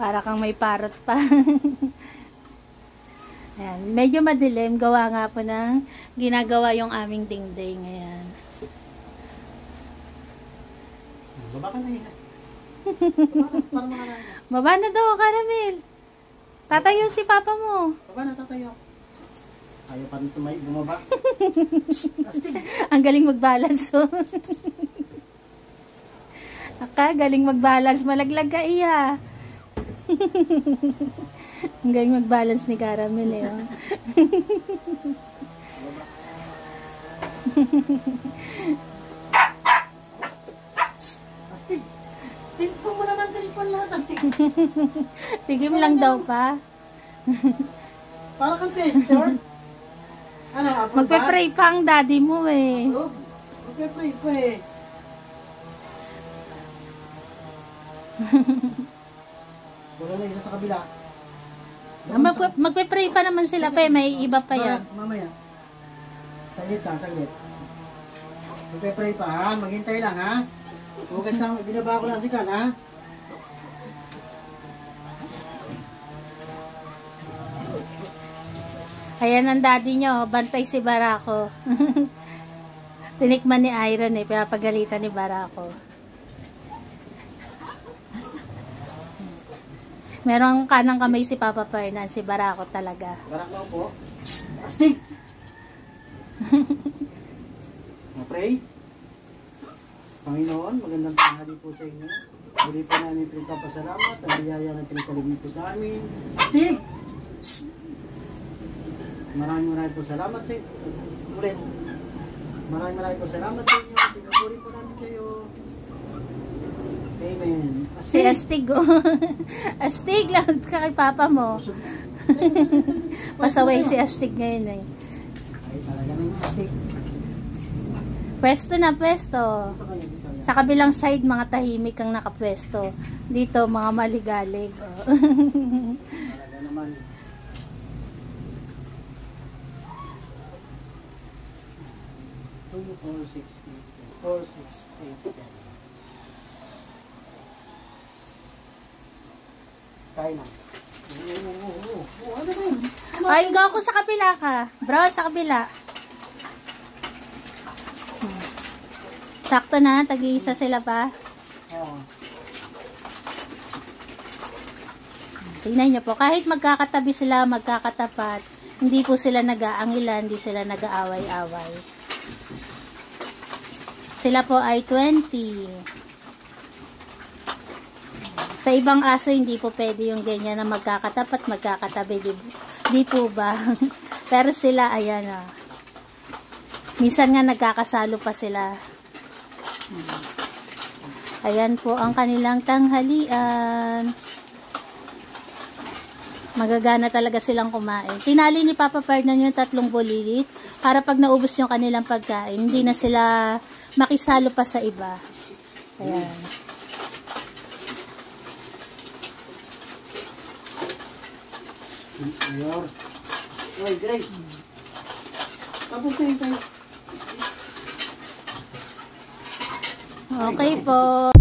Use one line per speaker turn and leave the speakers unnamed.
Para kang may parrot pa. Ayan. Medyo madilim. Gawa nga po ng ginagawa yung aming dingding. Ayan.
Baba ka na yun.
Baba na daw, Caramel. Tatayo si papa mo.
Baba na, tatayo. Ayaw pa rin bumaba. Astig.
Ang galing mag-balance. Oh. Galing mag-balance. Malaglag ka iya. Ang galing mag-balance ni Caramel eh. Oh.
Astig. Tingnan mo na ng telefon lahat, Astig.
Tigim lang daw pa.
Para kang tester. Ano,
magpe-pray pa ang daddy mo eh.
Magpe-pray pa eh. Wala na isa sa kabila.
Magpe-pray pa naman sila pa eh. May iba pa yan.
Mamaya. Saglit lang, saglit. Magpe-pray pa ha. Maghintay lang ha. Hugas lang, binaba ko lang si Kan ha.
Ayan ang daddy nyo. Bantay si Barako. Tinikman ni Iron eh. Pinapagalitan ni Barako. Merong kanang kamay si Papa Fernan. Si Barako talaga.
Barako po. Astig! Pray. Panginoon, magandang tanghali po sa inyo. Muli po namin pinagpapasalamat. Ang biyaya na pinagkalugin po sa amin. Astig! Maraming po salamat sa inyo. Ulit. Maraming po salamat sa inyo. Pinupuri po namin kayo. Amen. Astig!
Si Astig oh. Astig, lahat ka kay Papa mo. Pasaway si Astig ngayon eh.
Ay, talaga naman Astig.
Pwesto na, pwesto. Sa kabilang side, mga tahimik kang nakapwesto. Dito, mga maligalig. Oh.
Talaga naman. Two, 4, 6, 8, 4, 6, 8, 10. Kaya na. Ano ba yun?
Ay, go ako sa kabila ka. Bro, sa kabila. Sakto na, tag-iisa sila pa.
Oo.
Tingnan nyo po, kahit magkakatabi sila, magkakatapat, hindi po sila nag-aangilan, hindi sila nag-aaway-away. Sila po ay 20. Sa ibang aso, hindi po pwede yung ganyan na magkakatapat, magkakatabi. Di po ba? Pero sila, ayan ah. Minsan nga nagkakasalo pa sila. Ayan po ang kanilang tanghalian. Magagana talaga silang kumain. Tinali ni Papa Fernan yung 3 bulilit para pag naubos yung kanilang pagkain, hindi na sila makisalo pa sa iba. Ayan.
Ayan. Oy, Grace. Tapos na yun tayo.
Okay po.